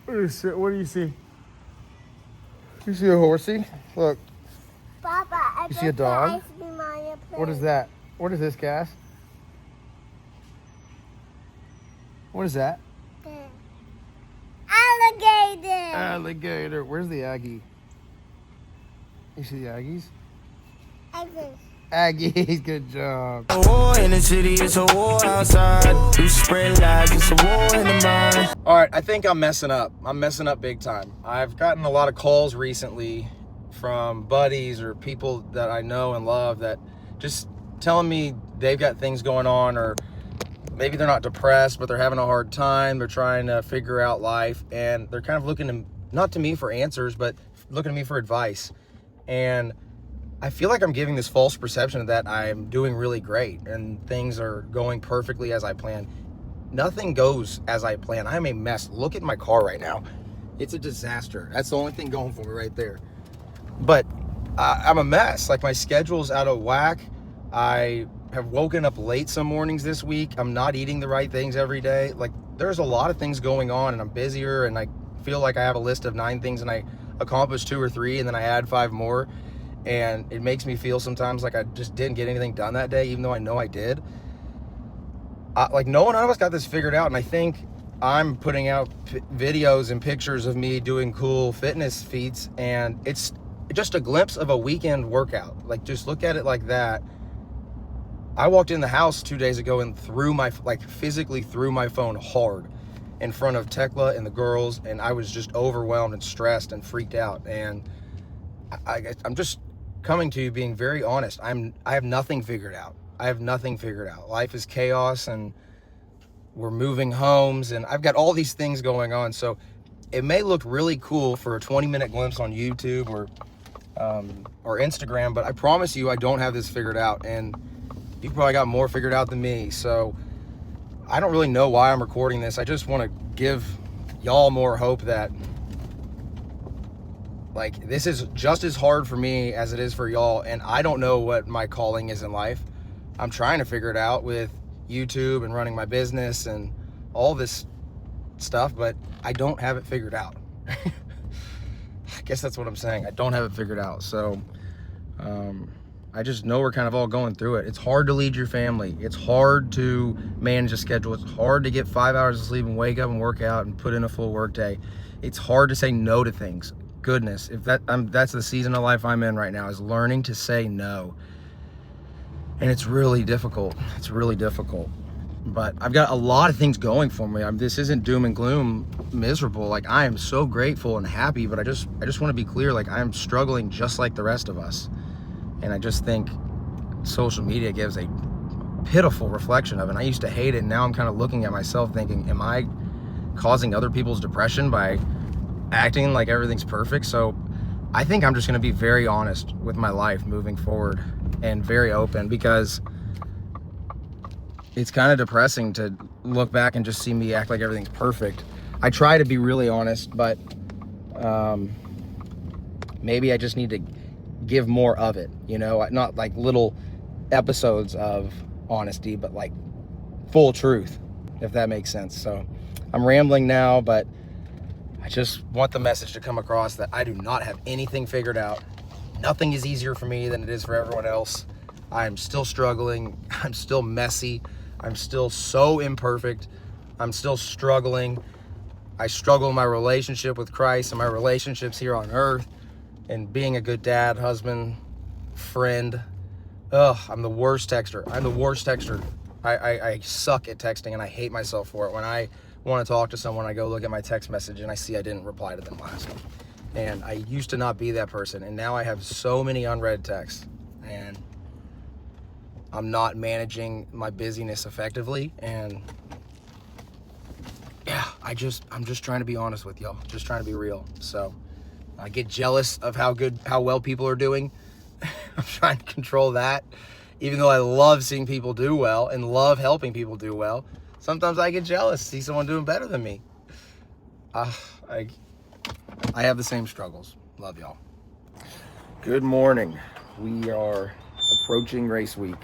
What do you see? You see a horsey? Look. Papa, You see a dog? ice cream on your plate. What is that? What is this, Cass? What is that? Alligator. Alligator. Where's the Aggie? You see the Aggies? Aggies, good job. A war in the city, it's a war outside. You spread lies, it's a war in the mind. All right, I think I'm messing up. I'm messing up big time. I've gotten a lot of calls recently from buddies or people that I know and love that just telling me they've got things going on, or maybe they're not depressed, but they're having a hard time. They're trying to figure out life, and they're kind of looking to, not to me for answers, but looking to me for advice. And I feel like I'm giving this false perception that I'm doing really great and things are going perfectly as I planned. Nothing goes as I plan. I'm a mess. Look at my car right now. It's a disaster. That's the only thing going for me right there. But I'm a mess. Like, my schedule's out of whack. I have woken up late some mornings this week. I'm not eating the right things every day. Like, there's a lot of things going on, and I'm busier, and I feel like I have a list of 9 things and I accomplish 2 or 3 and then I add 5 more. And it makes me feel sometimes like I just didn't get anything done that day, even though I know I did. Like, none of us got this figured out. And I think I'm putting out videos and pictures of me doing cool fitness feats, and it's just a glimpse of a weekend workout. Like, just look at it like that. I walked in the house 2 days ago and physically threw my phone hard in front of Tekla and the girls, and I was just overwhelmed and stressed and freaked out. And I'm just coming to you being very honest. I have nothing figured out. I have nothing figured out. Life is chaos, and we're moving homes, and I've got all these things going on. So it may look really cool for a 20-minute glimpse on YouTube or Instagram, but I promise you I don't have this figured out, and you probably got more figured out than me. So I don't really know why I'm recording this. I just want to give y'all more hope that, like, this is just as hard for me as it is for y'all, and I don't know what my calling is in life. I'm trying to figure it out with YouTube and running my business and all this stuff, but I don't have it figured out. I guess that's what I'm saying. I don't have it figured out. So I just know we're kind of all going through it. It's hard to lead your family. It's hard to manage a schedule. It's hard to get 5 hours of sleep and wake up and work out and put in a full work day. It's hard to say no to things. Goodness, if that's the season of life I'm in right now, is learning to say no. And it's really difficult. It's really difficult. But I've got a lot of things going for me. This isn't doom and gloom, miserable. Like, I am so grateful and happy, but I just want to be clear, like, I'm struggling just like the rest of us. And I just think social media gives a pitiful reflection of it. And I used to hate it, and now I'm kind of looking at myself thinking, am I causing other people's depression by acting like everything's perfect? So I think I'm just going to be very honest with my life moving forward and very open, because it's kind of depressing to look back and just see me act like everything's perfect. I try to be really honest, but maybe I just need to give more of it, you know, not like little episodes of honesty, but like full truth, if that makes sense. So I'm rambling now, but I just want the message to come across that I do not have anything figured out. Nothing is easier for me than it is for everyone else. I'm still struggling. I'm still messy. I'm still so imperfect. I'm still struggling. I struggle in my relationship with Christ and my relationships here on earth, and being a good dad, husband, friend. I'm the worst texter. I'm the worst texter. I suck at texting, and I hate myself for it. When I want to talk to someone, I go look at my text message and I see I didn't reply to them last week. And I used to not be that person, and now I have so many unread texts, and I'm not managing my busyness effectively. And yeah, I'm just trying to be honest with y'all, just trying to be real. So I get jealous of how well people are doing. I'm trying to control that, even though I love seeing people do well and love helping people do well. Sometimes I get jealous, see someone doing better than me. I have the same struggles. Love y'all. Good morning. We are approaching race week.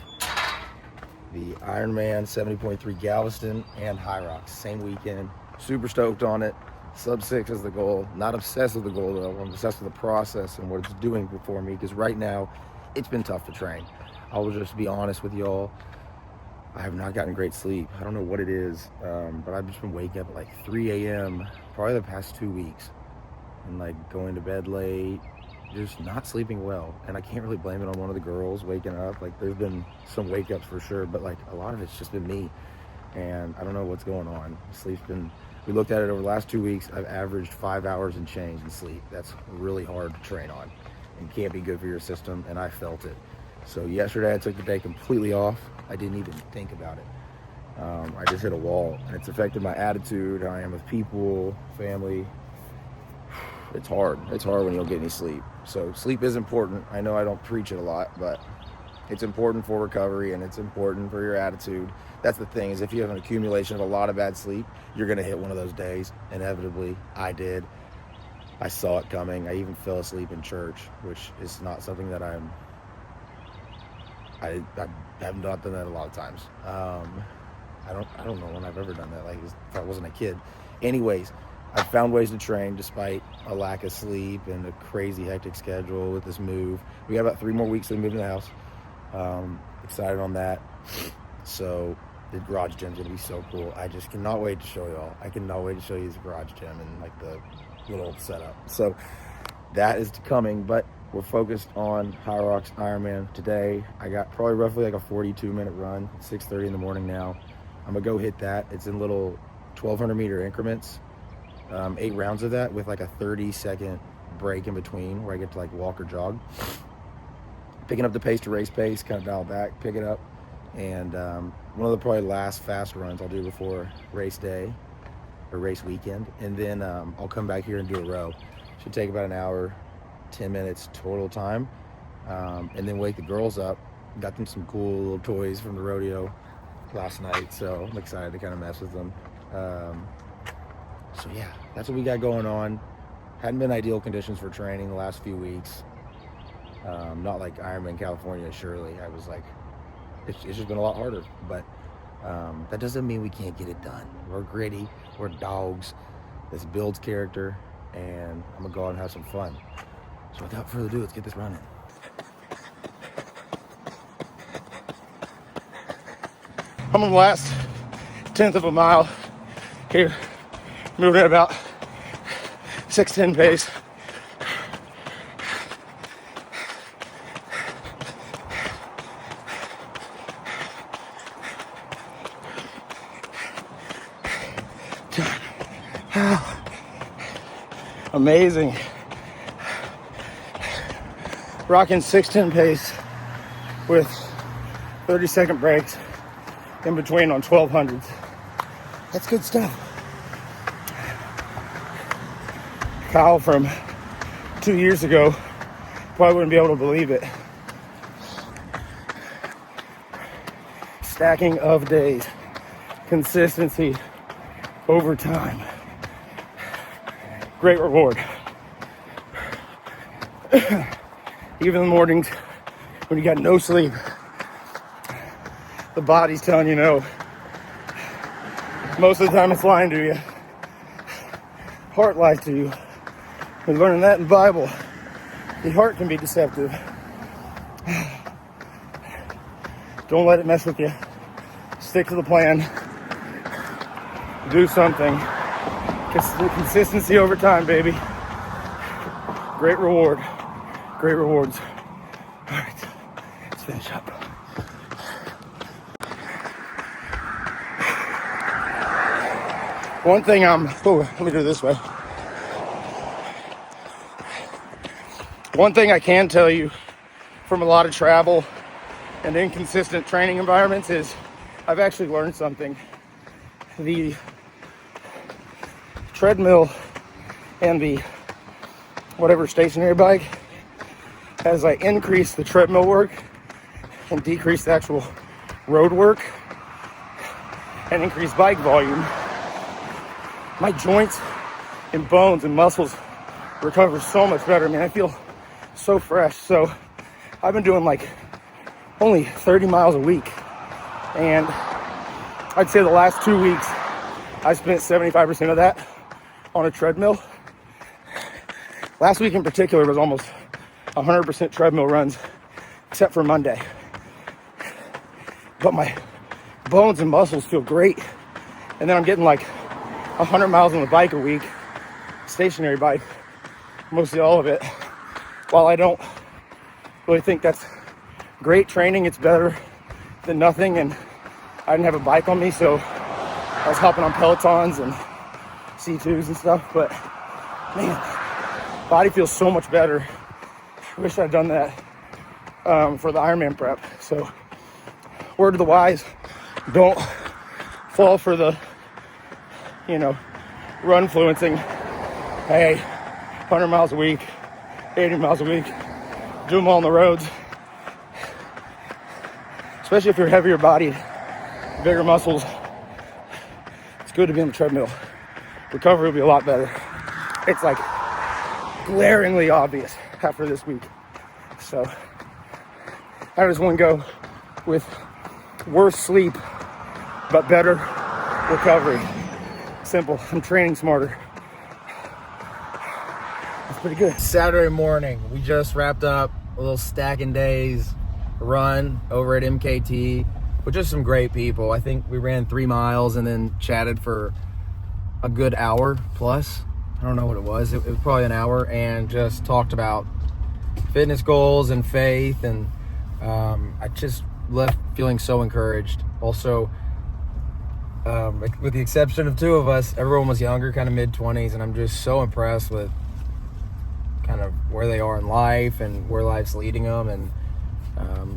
The Ironman 70.3 Galveston and Hyrox, same weekend. Super stoked on it. Sub 6 is the goal. Not obsessed with the goal though. I'm obsessed with the process and what it's doing for me, because right now it's been tough to train. I will just be honest with y'all. I have not gotten great sleep. I don't know what it is, but I've just been waking up at like 3 a.m. probably the past 2 weeks, and like going to bed late, just not sleeping well. And I can't really blame it on one of the girls waking up. Like there's been some wake ups for sure, but like a lot of it's just been me. And I don't know what's going on. Sleep's been, we looked at it over the last 2 weeks. I've averaged 5 hours and change in sleep. That's really hard to train on and can't be good for your system, and I felt it. So yesterday I took the day completely off. I didn't even think about it. I just hit a wall, and it's affected my attitude, how I am with people, family. It's hard. It's hard when you don't get any sleep. So sleep is important. I know I don't preach it a lot, but it's important for recovery, and it's important for your attitude. That's the thing, is if you have an accumulation of a lot of bad sleep, you're gonna hit one of those days. Inevitably, I did. I saw it coming. I even fell asleep in church, which is not something that I have not done that a lot of times. I don't know when I've ever done that, like if I wasn't a kid. Anyways, I've found ways to train despite a lack of sleep and a crazy hectic schedule with this move. We got about 3 more weeks to move in the house. Excited on that. So the garage gym's gonna be so cool. I just cannot wait to show y'all. I cannot wait to show you the garage gym and like the little setup. So that is coming, but we're focused on Hyrox Ironman today. I got probably roughly like a 42-minute run, 6:30 in the morning now. I'm gonna go hit that. It's in little 1,200 meter increments, 8 rounds of that with like a 30-second break in between where I get to like walk or jog. Picking up the pace to race pace, kind of dial back, pick it up. And one of the probably last fast runs I'll do before race day or race weekend. And then I'll come back here and do a row. Should take about an hour, 10 minutes total time. And then wake the girls up. Got them some cool little toys from the rodeo last night, so I'm excited to kind of mess with them. So yeah, that's what we got going on. Hadn't been ideal conditions for training the last few weeks. Not like Ironman California, surely. I was like, it's just been a lot harder, but that doesn't mean we can't get it done. We're gritty, we're dogs. This builds character, and I'm gonna go out and have some fun. So without further ado, let's get this running. I'm on the last 10th of a mile here, moving at about 6:10 pace. Amazing. Rocking 6:10 pace with 30-second breaks in between on 1200s. That's good stuff. Kyle from 2 years ago probably wouldn't be able to believe it. Stacking of days, consistency over time. Great reward. Even in the mornings when you got no sleep, the body's telling you no. Most of the time it's lying to you. Heart lies to you. We're learning that in the Bible. The heart can be deceptive. Don't let it mess with you. Stick to the plan. Do something. Consistency over time, baby. Great reward. Great rewards. All right, let's finish up. One thing let me do it this way. One thing I can tell you from a lot of travel and inconsistent training environments is I've actually learned something. The treadmill and the whatever stationary bike has like increased the treadmill work and decreased the actual road work and increased bike volume. My joints and bones and muscles recover so much better. Man, I feel so fresh. So I've been doing like only 30 miles a week, and I'd say the last 2 weeks I spent 75% of that on a treadmill. Last week in particular was almost 100% treadmill runs, except for Monday. But my bones and muscles feel great. And then I'm getting like 100 miles on the bike a week, stationary bike, mostly all of it. While I don't really think that's great training, it's better than nothing. And I didn't have a bike on me, so I was hopping on Pelotons and C2s and stuff. But man, body feels so much better. I wish I'd done that for the Ironman prep. So word to the wise, don't fall for the, run influencing. Hey, 100 miles a week, 80 miles a week, do them all on the roads. Especially if you're heavier bodied, bigger muscles, it's good to be on the treadmill. Recovery will be a lot better. It's like glaringly obvious after this week. So I just want to go with worse sleep, but better recovery. Simple. I'm training smarter. That's pretty good. Saturday morning, we just wrapped up a little stacking days run over at MKT with just some great people. I think we ran 3 miles and then chatted for a good hour plus. I don't know what it was. It was probably an hour, and just talked about fitness goals and faith. And I just left feeling so encouraged. Also, with the exception of 2 of us, everyone was younger, kind of mid-20s, and I'm just so impressed with kind of where they are in life and where life's leading them, and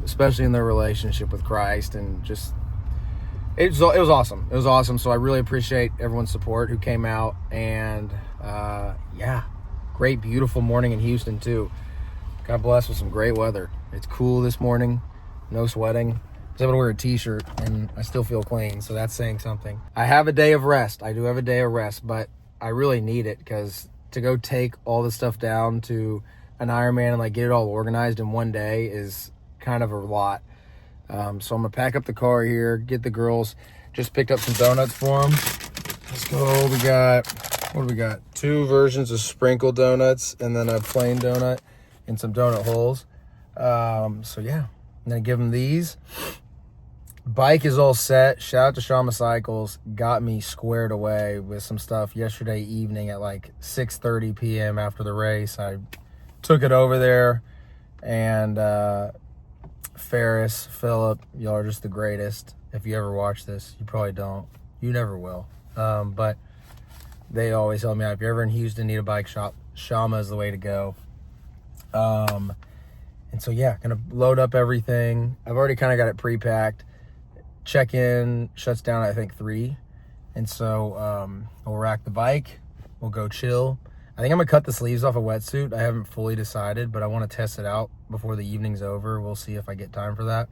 especially in their relationship with Christ. And just it was awesome. It was awesome. So I really appreciate everyone's support who came out. And great, beautiful morning in Houston too. Got blessed with some great weather. It's cool this morning, no sweating. I was able to wear a t-shirt and I still feel clean, so that's saying something. I have a day of rest. I do have a day of rest, but I really need it, because to go take all this stuff down to an Ironman and like get it all organized in one day is kind of a lot. So I'm gonna pack up the car here, get the girls, just picked up some donuts for them. Let's go. What do we got? 2 versions of sprinkle donuts, and then a plain donut and some donut holes. So yeah, I'm gonna give them these. Bike is all set. Shout out to Shama Cycles. Got me squared away with some stuff yesterday evening at like 6:30 p.m. after the race. I took it over there, and Ferris, Phillip, y'all are just the greatest. If you ever watch this, you probably don't. You never will. But they always tell me, if you're ever in Houston, need a bike shop, Shama is the way to go. And so yeah, gonna load up everything. I've already kind of got it pre-packed. Check-in shuts down at I think 3, and so we'll rack the bike. We'll go chill. I think I'm gonna cut the sleeves off a wetsuit. I haven't fully decided, but I want to test it out before the evening's over. We'll see if I get time for that.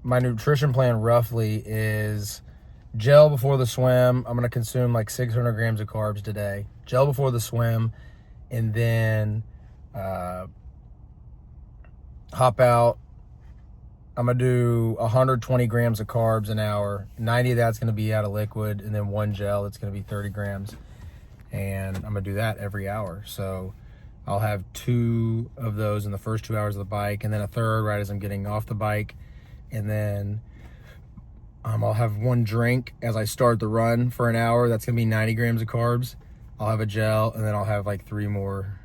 My nutrition plan roughly is gel before the swim. I'm gonna consume like 600 grams of carbs today. Gel before the swim, and then hop out. I'm gonna do 120 grams of carbs an hour. 90 of that's gonna be out of liquid, and then 1 gel that's gonna be 30 grams. And I'm gonna do that every hour. So I'll have 2 of those in the first 2 hours of the bike, and then a third right as I'm getting off the bike. And then I'll have 1 drink as I start the run for an hour. That's gonna be 90 grams of carbs. I'll have a gel, and then I'll have like 3 more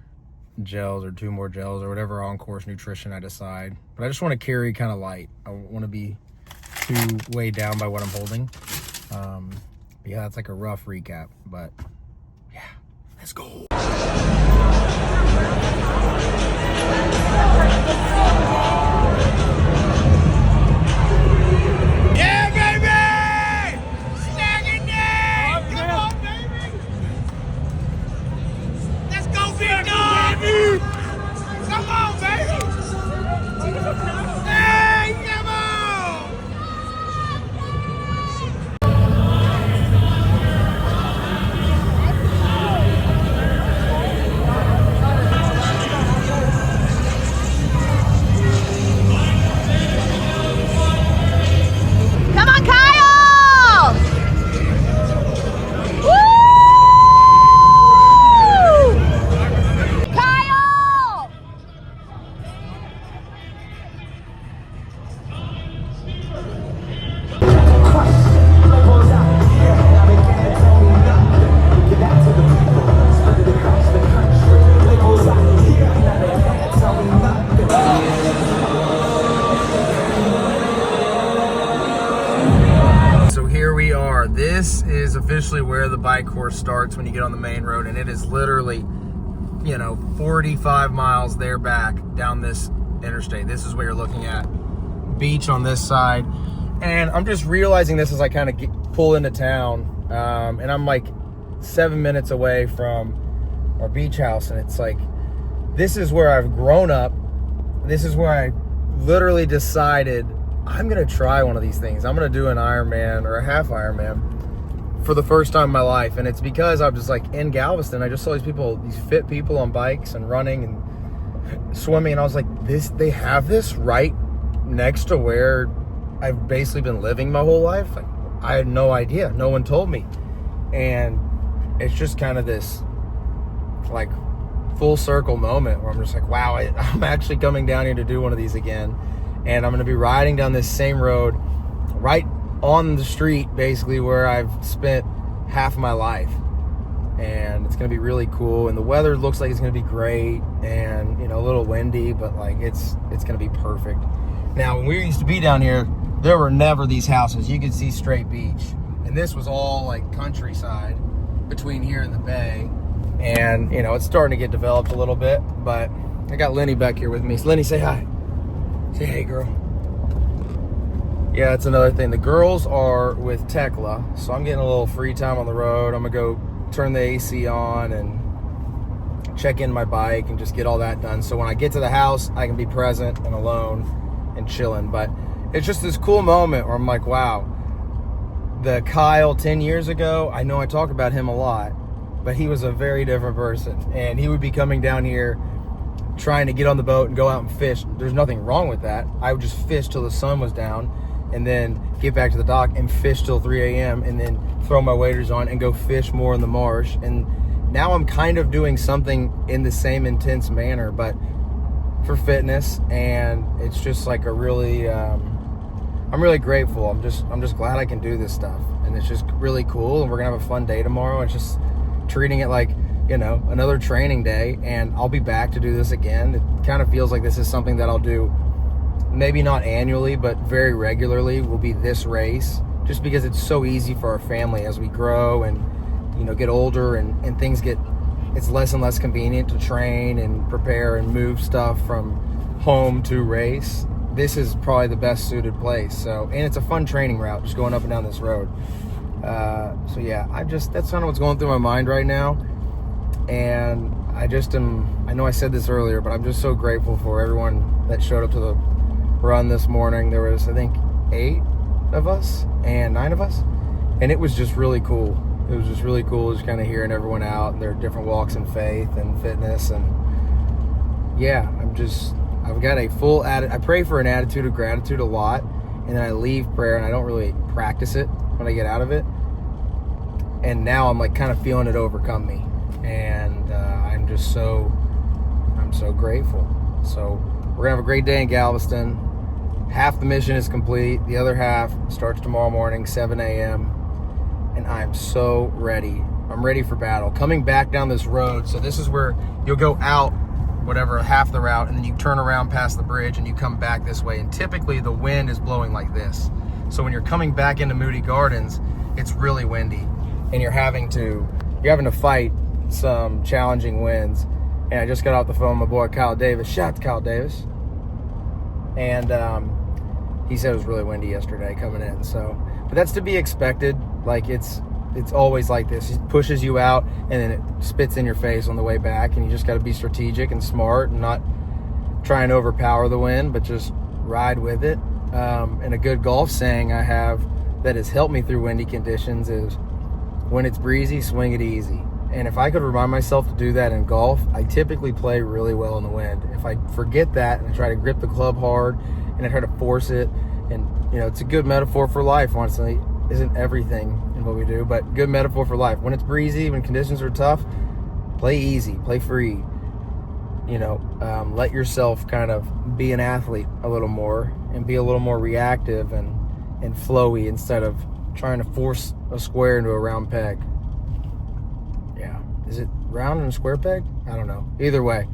gels or 2 more gels or whatever on course nutrition I decide. But I just want to carry kind of light. I want to be too weighed down by what I'm holding. Yeah, that's like a rough recap, but yeah, let's go. Yeah, baby! Snagging day! Come on, baby! Let's go, big dog! Come on, baby! Hey, come on! starts when you get on the main road, and it is literally, 45 miles there back down this interstate. This is what you're looking at. Beach on this side. And I'm just realizing this as I kind of pull into town. And I'm like 7 minutes away from our beach house. And it's like, this is where I've grown up. This is where I literally decided I'm going to try one of these things. I'm going to do an Ironman or a half Ironman for the first time in my life. And it's because I was just like in Galveston. I just saw these fit people on bikes and running and swimming. And I was like, they have this right next to where I've basically been living my whole life. Like, I had no idea. No one told me. And it's just kind of this like full circle moment where I'm just like, wow, I'm actually coming down here to do one of these again. And I'm going to be riding down this same road right on the street, basically where I've spent half my life. And it's going to be really cool. And the weather looks like it's going to be great, and a little windy, but like it's going to be perfect. Now, when we used to be down here, there were never these houses. You could see straight beach. And this was all like countryside between here and the bay. And, it's starting to get developed a little bit, but I got Lenny back here with me. So Lenny, say hi. Say hey, girl. Yeah, that's another thing. The girls are with Tekla, so I'm getting a little free time on the road. I'm going to go turn the AC on and check in my bike and just get all that done. So when I get to the house, I can be present and alone and chilling. But it's just this cool moment where I'm like, wow, the Kyle 10 years ago, I know I talk about him a lot, but he was a very different person. And he would be coming down here trying to get on the boat and go out and fish. There's nothing wrong with that. I would just fish till the sun was down and then get back to the dock and fish till 3 a.m. and then throw my waders on and go fish more in the marsh. And now I'm kind of doing something in the same intense manner, but for fitness. And it's just like a really, I'm really grateful. I'm just glad I can do this stuff. And it's just really cool. And we're gonna have a fun day tomorrow. It's just treating it like, another training day, and I'll be back to do this again. It kind of feels like this is something that I'll do maybe not annually, but very regularly will be this race, just because it's so easy for our family as we grow and, get older and things it's less and less convenient to train and prepare and move stuff from home to race. This is probably the best suited place. So, and it's a fun training route, just going up and down this road. So yeah, that's kind of what's going through my mind right now. And I know I said this earlier, but I'm just so grateful for everyone that showed up to the run this morning. There was, I think, 8 of us and 9 of us. And it was just really cool. It was just really cool just kind of hearing everyone out and their different walks in faith and fitness. And yeah, I've got a full I pray for an attitude of gratitude a lot. And then I leave prayer and I don't really practice it when I get out of it. And now I'm like kind of feeling it overcome me. And I'm so grateful. So we're gonna have a great day in Galveston. Half the mission is complete. The other half starts tomorrow morning, 7 a.m. And I'm so ready. I'm ready for battle. Coming back down this road. So this is where you'll go out, half the route, and then you turn around past the bridge and you come back this way. And typically the wind is blowing like this. So when you're coming back into Moody Gardens, it's really windy. And you're having to fight some challenging winds. And I just got off the phone with my boy Kyle Davis. Shout out to Kyle Davis. And he said it was really windy yesterday coming in. So, but that's to be expected. Like it's always like this. It pushes you out and then it spits in your face on the way back. And you just got to be strategic and smart and not try and overpower the wind, but just ride with it. And a good golf saying I have that has helped me through windy conditions is, when it's breezy, swing it easy. And if I could remind myself to do that in golf, I typically play really well in the wind. If I forget that and I try to grip the club hard and I try to force it, and it's a good metaphor for life, honestly. Isn't everything in what we do, but good metaphor for life. When it's breezy, when conditions are tough, play easy, play free. Let yourself kind of be an athlete a little more and be a little more reactive and flowy instead of trying to force a square into a round peg. Yeah. Is it round and a square peg? I don't know. Either way,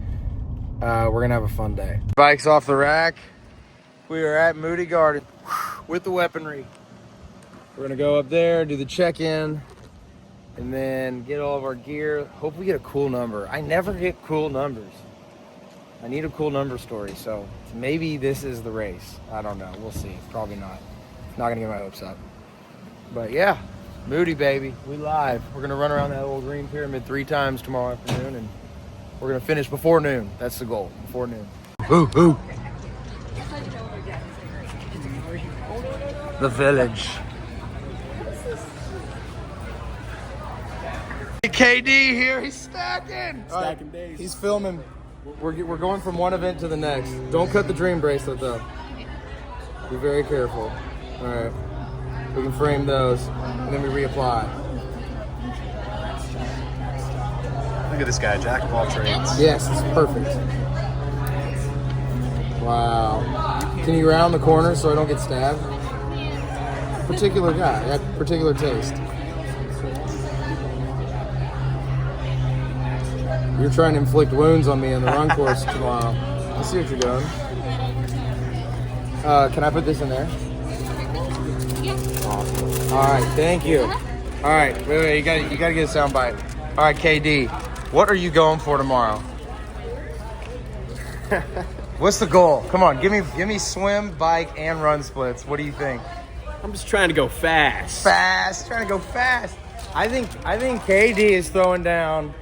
we're going to have a fun day. Bike's off the rack. We are at Moody Garden with the weaponry. We're going to go up there, do the check-in, and then get all of our gear. Hope we get a cool number. I never get cool numbers. I need a cool number story, so maybe this is the race. I don't know. We'll see. Probably not. Not gonna get my hopes up. But yeah, Moody baby, we live. We're gonna run around that old green pyramid 3 times tomorrow afternoon, and we're gonna finish before noon. That's the goal, before noon. Ooh, ooh. The village. KD here, he's stacking. Stacking days. He's filming. We're going from one event to the next. Don't cut the dream bracelet though. Be very careful. All right, we can frame those and then we reapply. Look at this guy, jack of all trades. Yes, it's perfect. Wow. Can you round the corners so I don't get stabbed? Particular guy, got particular taste. You're trying to inflict wounds on me in the run course tomorrow. I see what you're doing. Can I put this in there? Awesome. All right, thank you. All right, wait, you gotta get a sound bite. All right, KD, what are you going for tomorrow? What's the goal? Come on, give me swim, bike, and run splits. What do you think? I'm just trying to go fast. Trying to go fast. I think KD is throwing down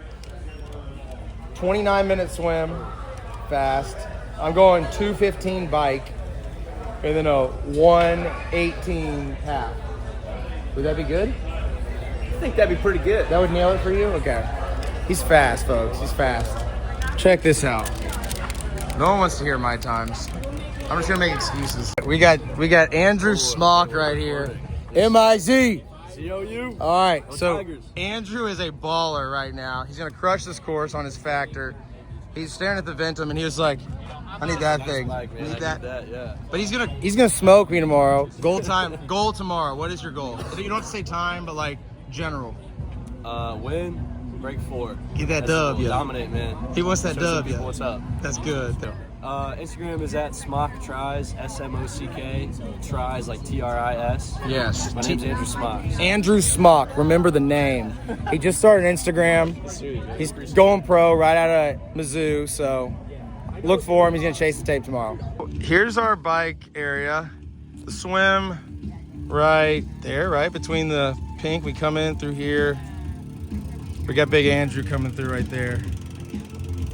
29-minute swim, fast. I'm going 2:15 bike, and then a 1:18 half. Would that be good? I think that'd be pretty good. That would nail it for you? Okay. He's fast, folks. He's fast. Check this out. No one wants to hear my times. I'm just gonna make excuses. We got Andrew Smock right here. MIZ. COU. All right, Go so Tigers. Andrew is a baller right now. He's gonna crush this course on his factor. He's staring at the Ventum and he was like, I need that thing. Like, man, I need that. Yeah. But he's gonna smoke me tomorrow. Goal tomorrow. What is your goal? You don't have to say time, but like general. Win, break 4. Get that That's the dub, goal. yeah. Dominate, man. He wants that Show some dub, people yeah. What's up? That's good. Instagram is at Smock Tries, SMOCK. Tries like TRIS. Yes. My name's Andrew Smock. Andrew Smock. Remember the name. He just started Instagram. Sweet, man. He's going pro right out of Mizzou, so look for him. He's gonna chase the tape tomorrow. Here's our bike area. The swim right there, right between the pink. We come in through here. We got Big Andrew coming through right there.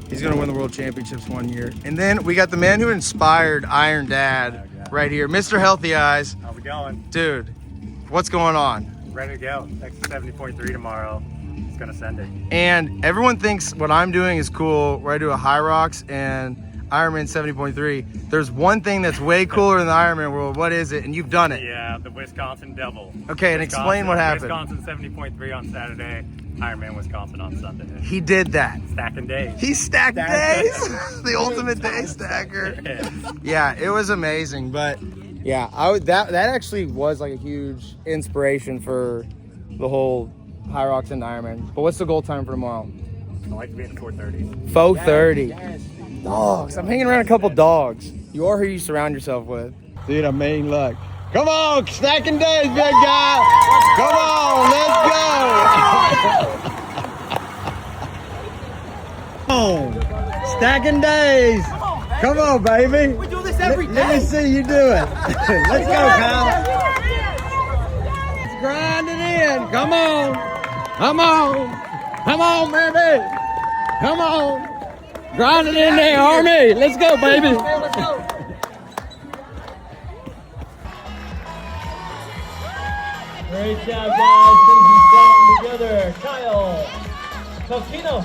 He's gonna win the World Championships one year. And then we got the man who inspired Iron Dad right here, Mr. Healthy Eyes. How's it going? Dude, what's going on? Ready to go. Next 70.3 tomorrow. It's gonna send it. And everyone thinks what I'm doing is cool, where I do a Hyrox and Ironman 70.3. There's one thing that's way cooler in the Ironman world. What is it? And you've done it. Yeah, the Wisconsin Devil. Okay, and explain what happened. Wisconsin 70.3 on Saturday. Ironman Wisconsin on Sunday. He did that. Stacking days. He stacked days. The ultimate day stacker. Yeah, it was amazing. But yeah, that actually was like a huge inspiration for the whole Hyrox and Ironman. But what's the goal time for tomorrow? I like to be in the 430s. 4:30. Dogs. I'm hanging around a couple dogs. You are who you surround yourself with. Dude, I'm making luck. Come on, stacking days, big guy. Come on, let's go. Come on, stacking days. Come on, baby. We do this every day. Let me see you do it. Let's go, Kyle. Let's grind it in. Come on. Come on. Come on, baby. Come on. Grind it in there, Army. Let's go, baby. Let's go. Great job, guys. Things are strong together. Kyle, Tofino.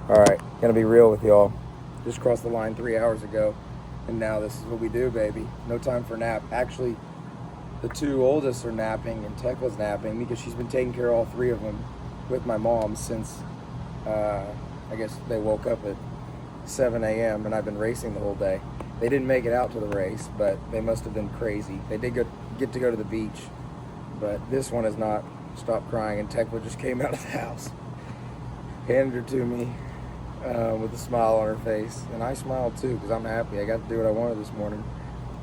All right, gonna be real with y'all. Just crossed the line 3 hours ago, and now this is what we do, baby. No time for nap. Actually, the 2 oldest are napping, and Tekla's napping because she's been taking care of all 3 of them with my mom since I guess they woke up at 7 a.m. and I've been racing the whole day. They didn't make it out to the race, but they must have been crazy. They did get to go to the beach, but this one has not stopped crying, and Tekla just came out of the house. Handed her to me. with a smile on her face. And I smiled too because I'm happy. I got to do what I wanted this morning.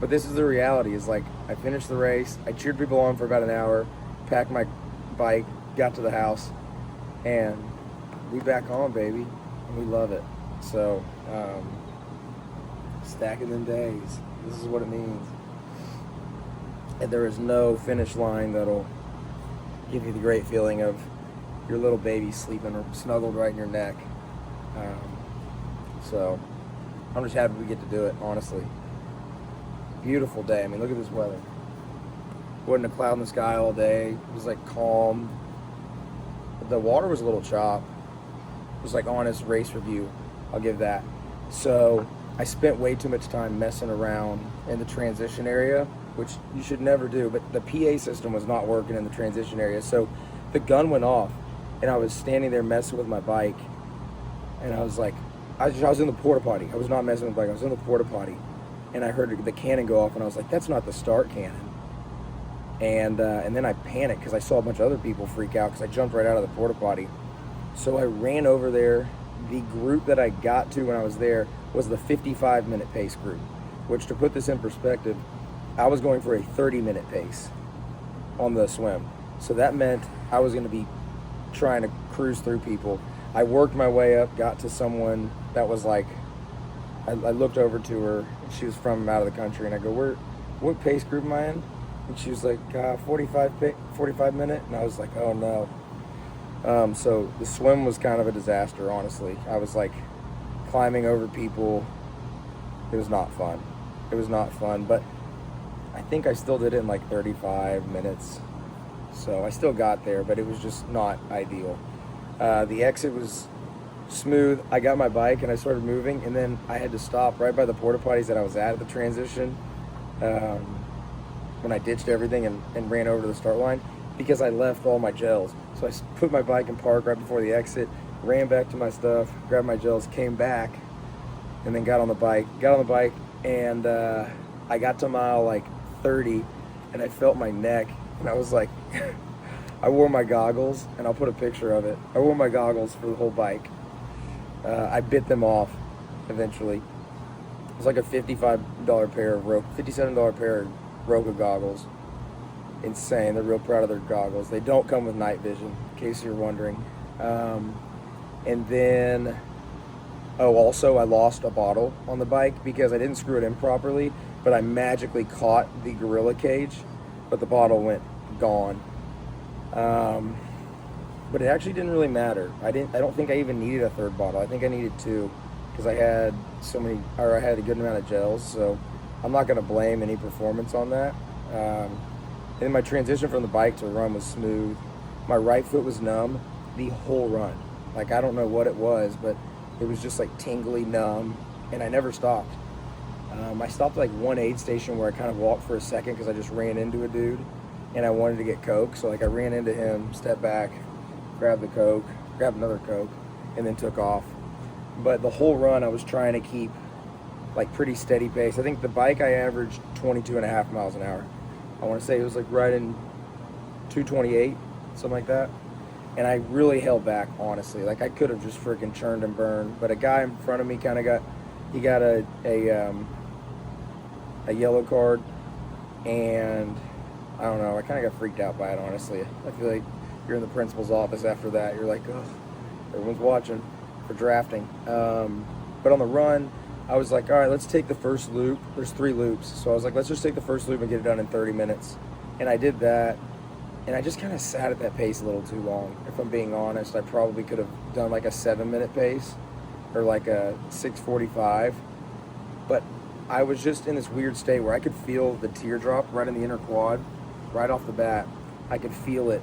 But this is the reality. Is like I finished the race. I cheered people on for about an hour, packed my bike, got to the house, and we back on, baby. And we love it. So, stacking them days. This is what it means. And there is no finish line that'll give you the great feeling of your little baby sleeping or snuggled right in your neck. So I'm just happy we get to do it, honestly. Beautiful day. I mean, look at this weather. Wasn't a cloud in the sky all day. It was like calm. The water was a little chopped. It was like honest race review. I'll give that. So I spent way too much time messing around in the transition area, which you should never do, but the PA system was not working in the transition area. So the gun went off and I was standing there messing with my bike, and I was like, I was in the porta potty. I was not messing with the bike, I was in the porta potty, and I heard the cannon go off, and I was like, that's not the start cannon. And then I panicked because I saw a bunch of other people freak out because I jumped right out of the porta potty. So I ran over there. The group that I got to when I was there was the 55-minute pace group, which, to put this in perspective, I was going for a 30-minute pace on the swim. So that meant I was going to be trying to cruise through people. I worked my way up, got to someone that was like, I looked over to her, and she was from out of the country, and I go, what pace group am I in? And she was like, 45 minute, and I was like, oh no. So the swim was kind of a disaster, honestly. I was like climbing over people. It was not fun. It was not fun, but I think I still did it in like 35 minutes. So I still got there, but it was just not ideal. The exit was smooth. I got my bike and I started moving, and then I had to stop right by the porta potties that I was at the transition when I ditched everything and ran over to the start line because I left all my gels. So I put my bike in park right before the exit, ran back to my stuff, grabbed my gels, came back, and then got on the bike, and I got to mile like 30, and I felt my neck, and I was like, I wore my goggles, and I'll put a picture of it. I wore my goggles for the whole bike. I bit them off eventually. It was like a $55 pair of $57 pair of Roka goggles. Insane. They're real proud of their goggles. They don't come with night vision, in case you're wondering. And then, also I lost a bottle on the bike because I didn't screw it in properly, but I magically caught the gorilla cage, but the bottle went gone. But it actually didn't really matter. I don't think I even needed a third bottle. I think I needed two because I had I had a good amount of gels, so I'm not going to blame any performance on that. And my transition from the bike to run was smooth. My right foot was numb the whole run. Like, I don't know what it was, but it was just like tingly numb, and I never stopped. I stopped at like one aid station where I kind of walked for a second because I just ran into a dude and I wanted to get Coke. So like I ran into him, stepped back, grabbed the Coke, grabbed another Coke, and then took off. But the whole run I was trying to keep like pretty steady pace. I think the bike I averaged 22.5 miles an hour. I want to say it was like right in 228, something like that. And I really held back, honestly. Like I could have just freaking churned and burned, but a guy in front of me kind of got a yellow card, and I don't know, I kind of got freaked out by it, honestly. I feel like you're in the principal's office after that. You're like, oh, everyone's watching for drafting. But on the run, I was like, all right, let's take the first loop. There's 3 loops. So I was like, let's just take the first loop and get it done in 30 minutes. And I did that. And I just kind of sat at that pace a little too long. If I'm being honest, I probably could have done like a 7-minute pace or like a 6:45. But I was just in this weird state where I could feel the teardrop right in the inner quad, right off the bat. I could feel it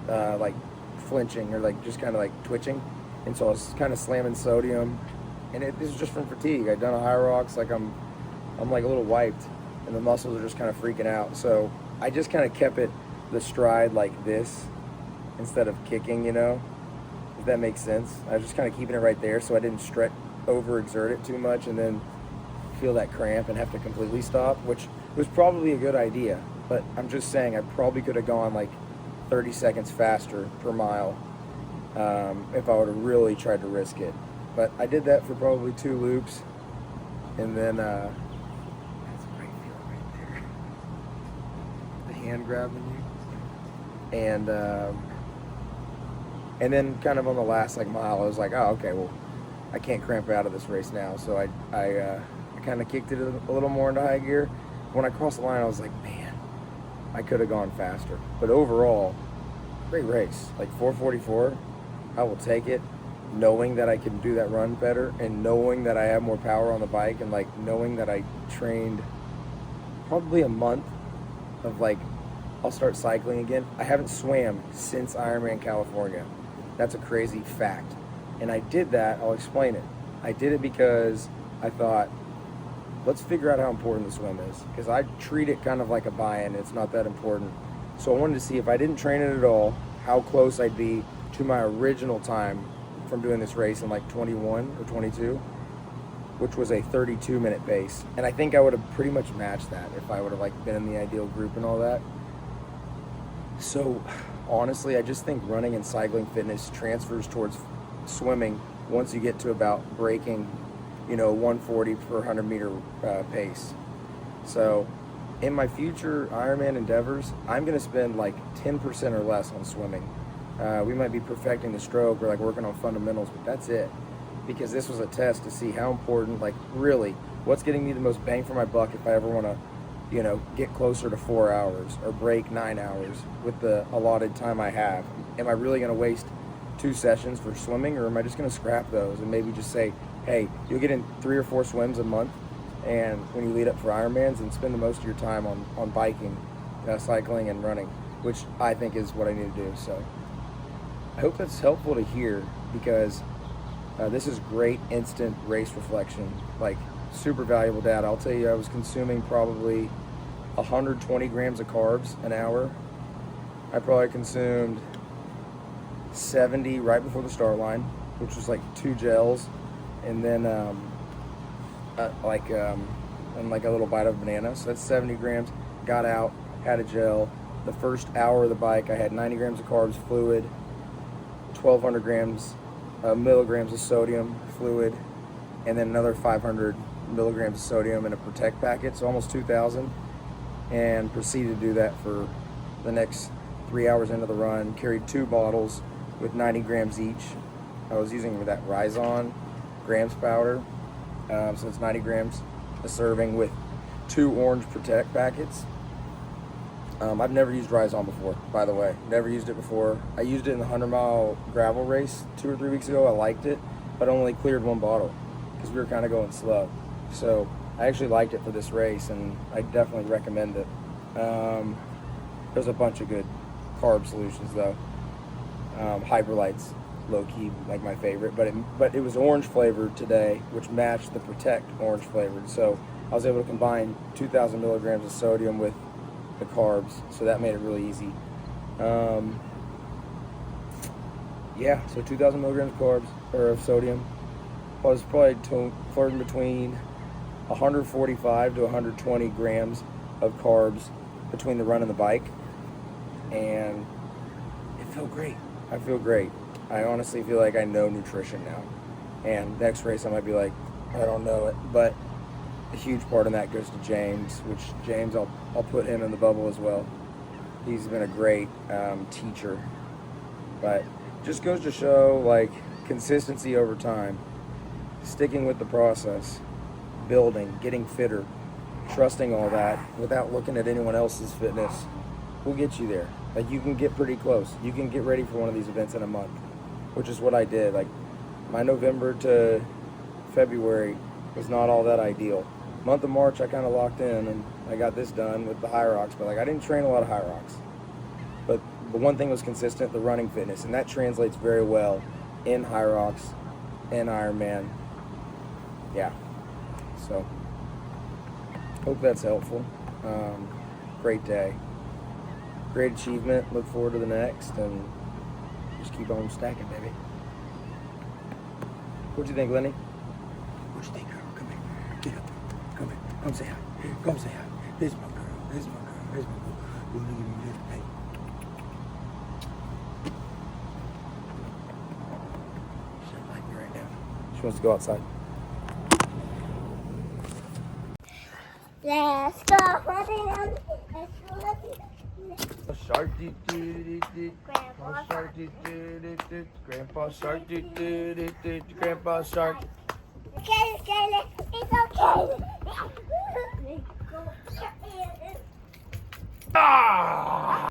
like flinching or like just kind of like twitching. And so I was kind of slamming sodium. And this is just from fatigue. I'd done a Hyrox, like I'm like a little wiped, and the muscles are just kind of freaking out. So I just kind of kept it the stride like this instead of kicking, you know, if that makes sense. I was just kind of keeping it right there so I didn't overexert it too much and then feel that cramp and have to completely stop, which was probably a good idea. But I'm just saying I probably could have gone like 30 seconds faster per mile if I would have really tried to risk it. But I did that for probably 2 loops, and then that's a great feeling right there. The hand grabbing you, and then kind of on the last like mile, I was like, oh, okay, well, I can't cramp out of this race now, so I kind of kicked it a little more into high gear. When I crossed the line, I was like, man, I could have gone faster. But overall, great race. Like 4:44, I will take it, knowing that I can do that run better, and knowing that I have more power on the bike, and like knowing that I trained probably a month of like, I'll start cycling again. I haven't swam since Ironman California. That's a crazy fact. And I did that, I'll explain it. I did it because I thought, let's figure out how important the swim is. Because I treat it kind of like a buy-in, it's not that important. So I wanted to see if I didn't train it at all, how close I'd be to my original time from doing this race in like 21 or 22, which was a 32-minute pace. And I think I would have pretty much matched that if I would have like been in the ideal group and all that. So honestly, I just think running and cycling fitness transfers towards swimming once you get to about breaking, 140 per 100 meter pace. So in my future Ironman endeavors, I'm going to spend like 10% or less on swimming. We might be perfecting the stroke or like working on fundamentals, but that's it. Because this was a test to see how important, like really, what's getting me the most bang for my buck if I ever want to, get closer to 4 hours or break 9 hours with the allotted time I have. Am I really going to waste 2 sessions for swimming, or am I just going to scrap those and maybe just say, hey, you'll get in 3 or 4 swims a month, and when you lead up for Ironmans, and spend the most of your time on biking, cycling, and running, which I think is what I need to do. So I hope that's helpful to hear, because this is great instant race reflection, like super valuable data. I'll tell you, I was consuming probably 120 grams of carbs an hour. I probably consumed 70 right before the start line, which was like 2 gels, and then and like a little bite of a banana. So that's 70 grams. Got out, had a gel. The first hour of the bike, I had 90 grams of carbs fluid, 1,200 milligrams of sodium fluid, and then another 500 milligrams of sodium in a Protect packet, so almost 2,000, and proceeded to do that for the next 3 hours into the run. Carried 2 bottles with 90 grams each. I was using that Rhizon grams powder, so it's 90 grams a serving with 2 orange Protect packets. I've never used Rhizon before, by the way. Never used it before. I used it in the 100-mile gravel race 2 or 3 weeks ago. I liked it, but only cleared 1 bottle because we were kind of going slow. So I actually liked it for this race, and I definitely recommend it. There's a bunch of good carb solutions though. Hyperlight's low-key like my favorite, but it was orange flavored today, which matched the Protect orange flavored. So I was able to combine 2,000 milligrams of sodium with the carbs, so that made it really easy. Yeah, so 2,000 milligrams of carbs or of sodium. I was probably flirting between 145 to 120 grams of carbs between the run and the bike, and it felt great. I feel great. I honestly feel like I know nutrition now, and next race I might be like, I don't know it, but a huge part of that goes to James, which James, I'll put him in the bubble as well. He's been a great teacher, but just goes to show like consistency over time, sticking with the process, building, getting fitter, trusting all that without looking at anyone else's fitness will get you there. Like you can get pretty close. You can get ready for one of these events in a month, which is what I did. Like my November to February was not all that ideal. Month of March, I kind of locked in and I got this done with the Hyrox, but like I didn't train a lot of Hyrox. But the one thing was consistent, the running fitness, and that translates very well in Hyrox and Ironman. Yeah, so hope that's helpful. Great day, great achievement. Look forward to the next, and just keep on stacking, baby. What you think, Lenny? What you think, girl? Come here. Get up. Come here. Come say hi. Come say hi. There's my girl. There's my girl. There's my girl. You wanna give me this? Hey. She don't like me right now. She wants to go outside. Let's go. Let's go. Shark, do do do. Grandpa. Shark, do do do. Grandpa Shark, do do do. Grandpa Shark. Okay, it's okay. Ah!